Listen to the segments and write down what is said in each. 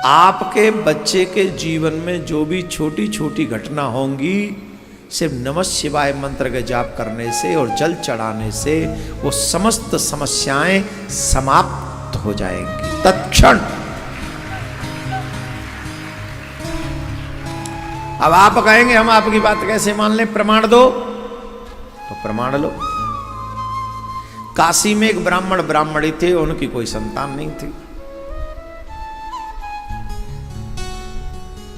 आपके बच्चे के जीवन में जो भी छोटी छोटी घटना होंगी, सिर्फ नमः शिवाय मंत्र के जाप करने से और जल चढ़ाने से वो समस्त समस्याएं समाप्त हो जाएंगी तत्क्षण। अब आप कहेंगे हम आपकी बात कैसे मान लें, प्रमाण दो, तो प्रमाण लो। काशी में एक ब्राह्मणी थे, उनकी कोई संतान नहीं थी।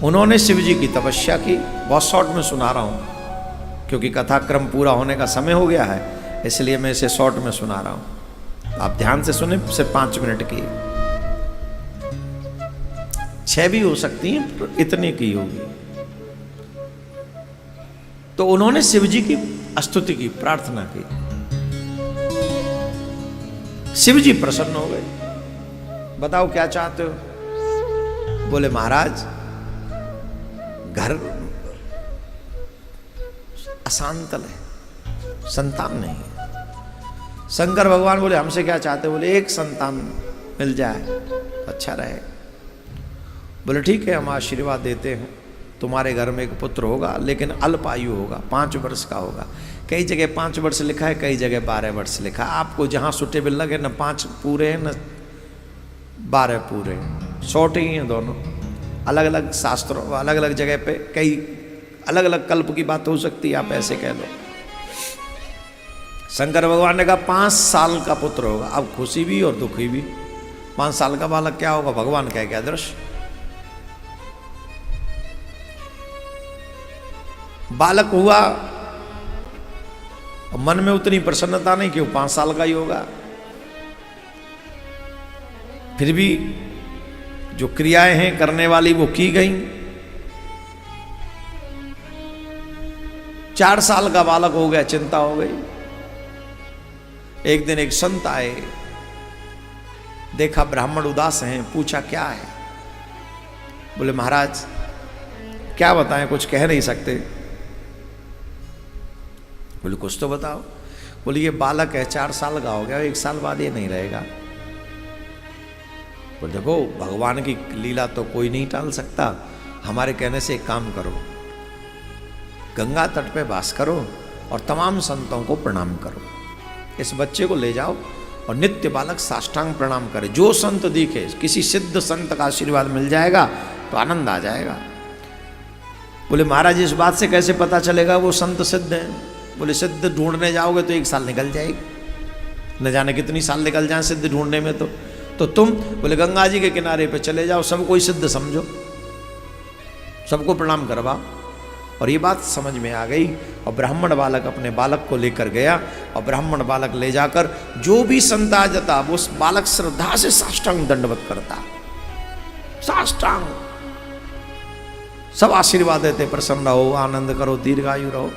उन्होंने शिव जी की तपस्या की। बहुत शॉर्ट में सुना रहा हूं क्योंकि कथाक्रम पूरा होने का समय हो गया है, इसलिए मैं इसे शॉर्ट में सुना रहा हूं। आप ध्यान से सुने, सिर्फ 5 मिनट की, 6 भी हो सकती हैं, इतने की होगी। तो उन्होंने शिव जी की स्तुति की, प्रार्थना की। शिव जी प्रसन्न हो गए। बताओ क्या चाहते हो? बोले महाराज घर अशांतल है, संतान नहीं है। शंकर भगवान बोले हमसे क्या चाहते? बोले एक संतान मिल जाए अच्छा रहे। बोले ठीक है, हम आशीर्वाद देते हैं, तुम्हारे घर में एक पुत्र होगा, लेकिन अल्प आयु होगा, 5 वर्ष का होगा। कई जगह 5 वर्ष लिखा है, कई जगह 12 वर्ष लिखा है। आपको जहां सुटेबल लगे, न 5 पूरे हैं न 12 पूरे हैं, शॉर्ट ही हैं दोनों। अलग अलग शास्त्रों, अलग अलग जगह पे कई अलग अलग कल्प की बात हो सकती है, आप ऐसे कह लो। शंकर भगवान ने कहा 5 साल का पुत्र होगा। अब खुशी भी और दुखी भी। 5 साल का बालक क्या होगा? भगवान कह क्या दृश्य। बालक हुआ, मन में उतनी प्रसन्नता नहीं कि वो 5 साल का ही होगा। फिर भी जो क्रियाएं हैं करने वाली वो की गई। 4 साल का बालक हो गया, चिंता हो गई। एक दिन एक संत आए, देखा ब्राह्मण उदास हैं, पूछा क्या है? बोले महाराज क्या बताएं, कुछ कह नहीं सकते। बोले कुछ तो बताओ। बोले ये बालक है, 4 साल का हो गया, 1 साल बाद ये नहीं रहेगा। बोले देखो भगवान की लीला तो कोई नहीं टाल सकता, हमारे कहने से एक काम करो, गंगा तट पे वास करो और तमाम संतों को प्रणाम करो। इस बच्चे को ले जाओ और नित्य बालक साष्टांग प्रणाम करे। जो संत दिखे, किसी सिद्ध संत का आशीर्वाद मिल जाएगा तो आनंद आ जाएगा। बोले महाराज इस बात से कैसे पता चलेगा वो संत सिद्ध है? बोले सिद्ध ढूंढने जाओगे तो 1 साल निकल जाएगी, न जाने कितनी साल निकल जाए सिद्ध ढूंढने में। तो तुम बोले गंगा जी के किनारे पे चले जाओ, सबको ही सिद्ध समझो, सबको प्रणाम करवाओ। और ये बात समझ में आ गई। और ब्राह्मण बालक अपने बालक को लेकर गया, और ब्राह्मण बालक ले जाकर जो भी संत आ जाता वो उस बालक श्रद्धा से साष्टांग दंडवत करता, साष्टांग। सब आशीर्वाद देते, प्रसन्न रहो, आनंद करो, दीर्घायु रहो।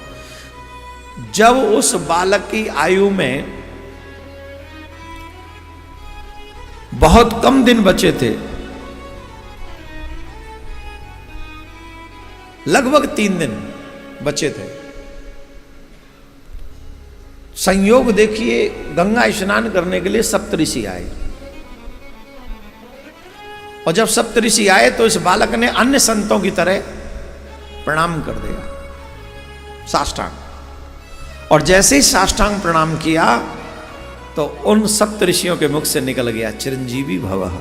जब उस बालक की आयु में बहुत कम दिन बचे थे, लगभग 3 दिन बचे थे, संयोग देखिए गंगा स्नान करने के लिए सप्तऋषि आए। और जब सप्तऋषि आए तो इस बालक ने अन्य संतों की तरह प्रणाम कर दिया, साष्टांग। और जैसे ही साष्टांग प्रणाम किया तो उन सप्त ऋषियों के मुख से निकल गया चिरंजीवी भवः,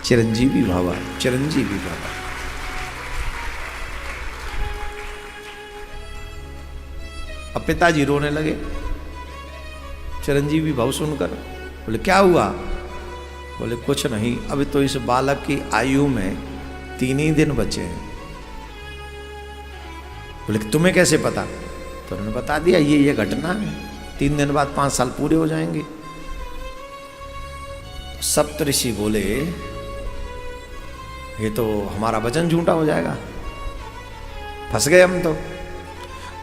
चिरंजीवी भवः, चिरंजीवी भवः। अब पिताजी रोने लगे चिरंजीवी भव सुनकर। बोले क्या हुआ? बोले कुछ नहीं, अभी तो इस बालक की आयु में 3 ही दिन बचे हैं। बोले तुम्हें कैसे पता? तो उन्होंने बता दिया ये घटना है, 3 दिन बाद 5 साल पूरे हो जाएंगे। सप्तऋषि बोले ये तो हमारा वचन झूठा हो जाएगा, फंस गए हम तो।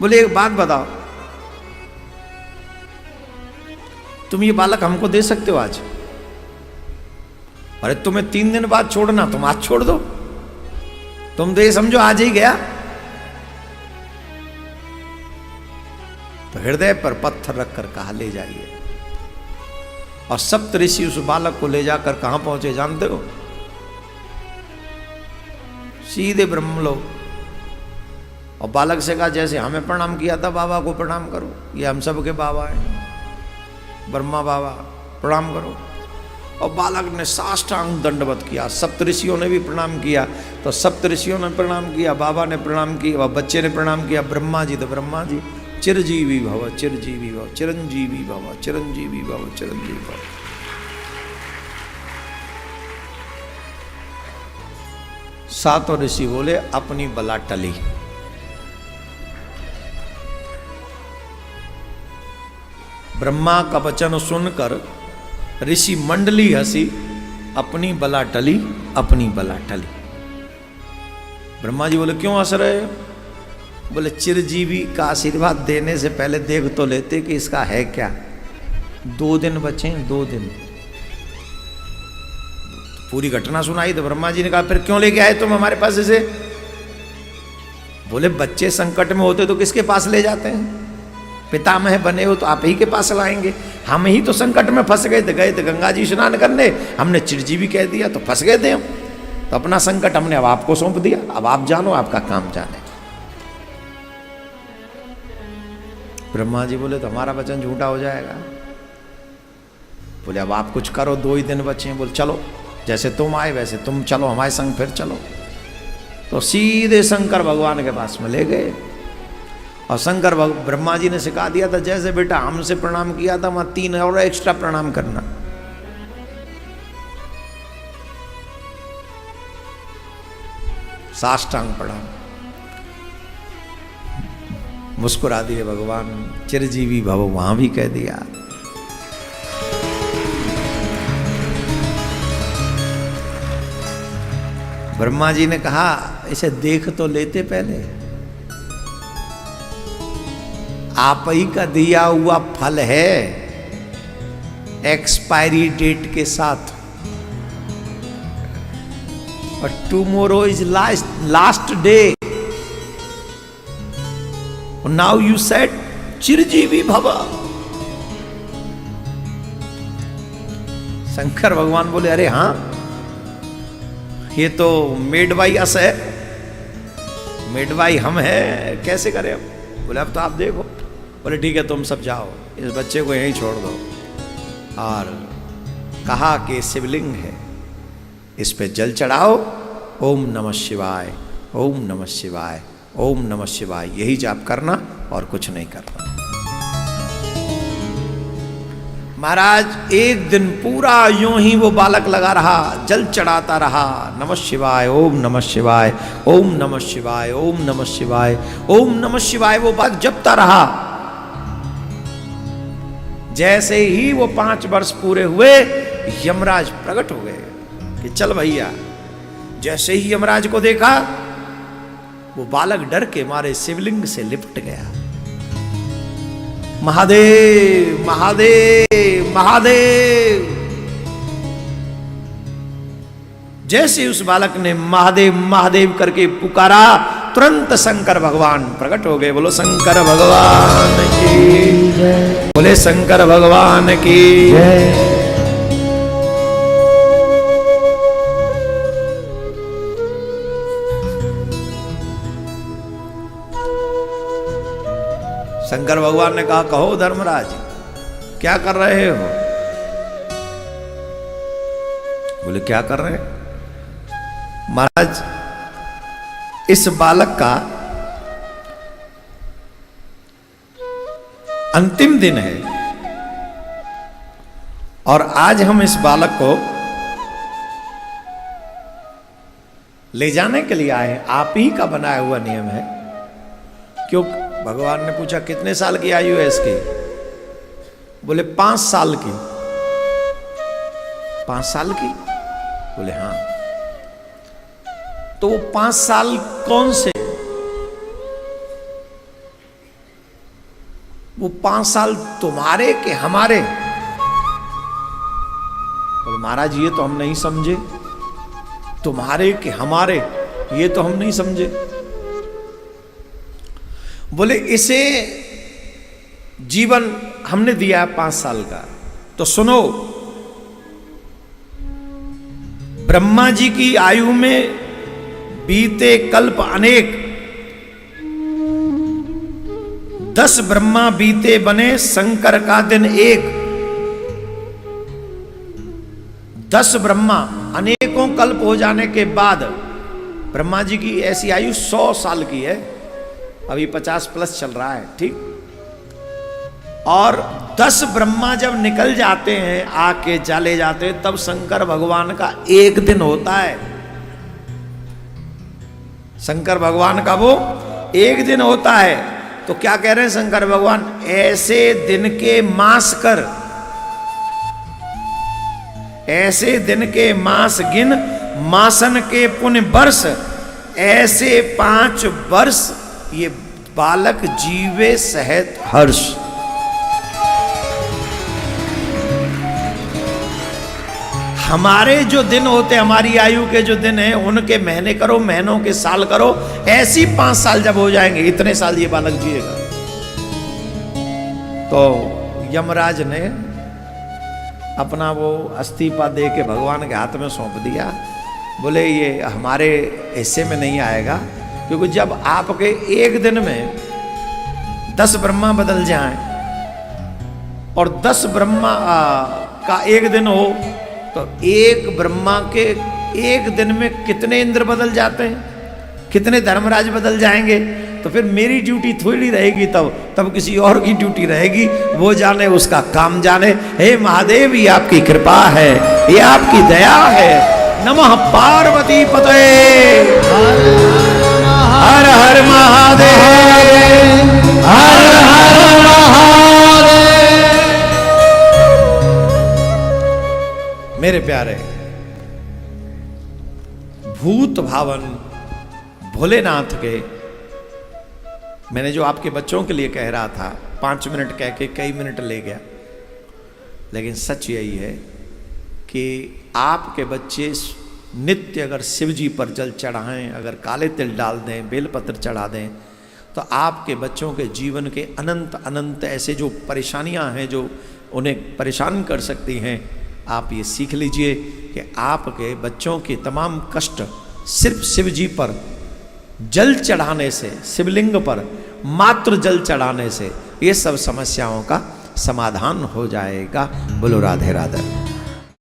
बोले एक बात बताओ, तुम ये बालक हमको दे सकते हो आज? अरे तुम्हें 3 दिन बाद छोड़ना, तुम आज छोड़ दो, तुम तो ये समझो आज ही गया। तो हृदय पर पत्थर रखकर कहा ले जाइए। और सप्त ऋषि उस बालक को ले जाकर कहां पहुंचे जानते हो? सीधे ब्रह्मलोक। और बालक से कहा जैसे हमें प्रणाम किया था बाबा को प्रणाम करो, ये हम सब के बाबा हैं, ब्रह्मा बाबा, प्रणाम करो। और बालक ने साष्टांग दंडवत किया। सप्तऋषियों ने भी प्रणाम किया, तो सप्तऋषियों ने प्रणाम किया, बाबा ने प्रणाम किया, और बच्चे ने प्रणाम किया। ब्रह्मा जी तो ब्रह्मा जी, चिरजीवी भव चिरजीवी भव, चिरंजीवी भव चिरंजीवी भव चिरंजीवी भव। सातों ऋषि बोले अपनी बला टली। ब्रह्मा का वचन सुनकर ऋषि मंडली हंसी, अपनी बला टली, अपनी बला टली। ब्रह्मा जी बोले क्यों हंस रहे हो? बोले चिरजीवी का आशीर्वाद देने से पहले देख तो लेते कि इसका है क्या। 2 दिन बचे, 2 दिन। पूरी घटना सुनाई तो ब्रह्मा जी ने कहा फिर क्यों लेके आए तुम हमारे पास इसे? बोले बच्चे संकट में होते तो किसके पास ले जाते हैं? पितामह बने हो तो आप ही के पास लाएंगे। हम ही तो संकट में फंस गए थे, गए थे गंगा जी स्नान करने, हमने चिरजीवी कह दिया तो फंस गए थे हम। तो अपना संकट हमने अब आपको सौंप दिया, अब आप जानो, आपका काम जाने। ब्रह्मा जी बोले तो हमारा वचन झूठा हो जाएगा। बोले अब आप कुछ करो, 2 ही दिन बचे हैं। बोले चलो, जैसे तुम आए वैसे तुम चलो हमारे संग, फिर चलो। तो सीधे शंकर भगवान के पास में ले गए। और शंकर ब्रह्मा जी ने सिखा दिया था जैसे बेटा हमसे प्रणाम किया था, वहां 3 और एक्स्ट्रा प्रणाम करना। साष्टांग प्रणाम। मुस्कुरा दिए भगवान, चिरजीवी भव वहां भी कह दिया। ब्रह्मा जी ने कहा इसे देख तो लेते पहले, आप ही का दिया हुआ फल है एक्सपायरी डेट के साथ। और tomorrow is last day. Now you said चिरजीवी भव। शंकर भगवान बोले अरे हाँ, ये तो मेड बाई अस है, मेड बाई हम है, कैसे करें अब? बोले अब तो आप देखो। बोले ठीक है तुम सब जाओ, इस बच्चे को यहीं छोड़ दो। और कहा कि शिवलिंग है, इस पे जल चढ़ाओ, ओम नमः शिवाय, ओम नमः शिवाय, ओम नमः शिवाय, यही जाप करना और कुछ नहीं करना। महाराज एक दिन पूरा यूं ही वो बालक लगा रहा, जल चढ़ाता रहा, नमः शिवाय, ओम नमः शिवाय, ओम नमः शिवाय, ओम नमः शिवाय, ओम नमः शिवाय, वो बालक जपता रहा। जैसे ही वो 5 वर्ष पूरे हुए, यमराज प्रकट हो गए कि चल भैया। जैसे ही यमराज को देखा, वो बालक डर के मारे शिवलिंग से लिपट गया। महादेव महादेव महादेव। जैसे उस बालक ने महादेव महादेव करके पुकारा, तुरंत शंकर भगवान प्रकट हो गए। बोलो शंकर भगवान की जय, बोले शंकर भगवान की जय। शंकर भगवान ने कहा कहो धर्मराज क्या कर रहे हो? बोले क्या कर रहे हैं? महाराज इस बालक का अंतिम दिन है और आज हम इस बालक को ले जाने के लिए आए हैं। आप ही का बनाया हुआ नियम है। क्यों? भगवान ने पूछा कितने साल की आयु है इसकी? बोले 5 साल की। 5 साल की? बोले हाँ। तो वो 5 साल कौन से? वो 5 साल तुम्हारे के हमारे? बोले महाराज ये तो हम नहीं समझे। तुम्हारे के हमारे ये तो हम नहीं समझे। बोले इसे जीवन हमने दिया है 5 साल का। तो सुनो, ब्रह्मा जी की आयु में बीते कल्प अनेक, 10 ब्रह्मा बीते बने शंकर का दिन एक। 10 ब्रह्मा अनेकों कल्प हो जाने के बाद, ब्रह्मा जी की ऐसी आयु 100 साल की है, अभी 50 प्लस चल रहा है, ठीक। और 10 ब्रह्मा जब निकल जाते हैं, आके चले जाते हैं, तब शंकर भगवान का एक दिन होता है। शंकर भगवान का वो एक दिन होता है। तो क्या कह रहे हैं शंकर भगवान, ऐसे दिन के मास कर, ऐसे दिन के मास गिन, मासन के पुण्य वर्ष, ऐसे 5 वर्ष ये बालक जीवे सहत हर्ष। हमारे जो दिन होते, हमारी आयु के जो दिन हैं, उनके महीने करो, महीनों के साल करो, ऐसी 5 साल जब हो जाएंगे, इतने साल ये बालक जिएगा। तो यमराज ने अपना वो इस्तीफा दे के भगवान के हाथ में सौंप दिया। बोले ये हमारे हिस्से में नहीं आएगा, क्योंकि जब आपके एक दिन में 10 ब्रह्मा बदल जाएं और 10 ब्रह्मा का एक दिन हो, तो एक ब्रह्मा के एक दिन में कितने इंद्र बदल जाते हैं, कितने धर्मराज बदल जाएंगे। तो फिर मेरी ड्यूटी थोड़ी रहेगी, तब किसी और की ड्यूटी रहेगी, वो जाने, उसका काम जाने। हे महादेव, ये आपकी कृपा है, ये आपकी दया है। नमः पार्वती पते, हर हर महादेव, हर हर महादेव। मेरे प्यारे भूत भावन भोलेनाथ के, मैंने जो आपके बच्चों के लिए कह रहा था, 5 मिनट कह के कई मिनट ले गया, लेकिन सच यही है कि आपके बच्चे नित्य अगर शिव जी पर जल चढ़ाएं, अगर काले तिल डाल दें, बेलपत्र चढ़ा दें, तो आपके बच्चों के जीवन के अनंत अनंत ऐसे जो परेशानियां हैं, जो उन्हें परेशान कर सकती हैं, आप ये सीख लीजिए कि आपके बच्चों के तमाम कष्ट सिर्फ शिव जी पर जल चढ़ाने से, शिवलिंग पर मात्र जल चढ़ाने से, ये सब समस्याओं का समाधान हो जाएगा। बोलो राधे राधे।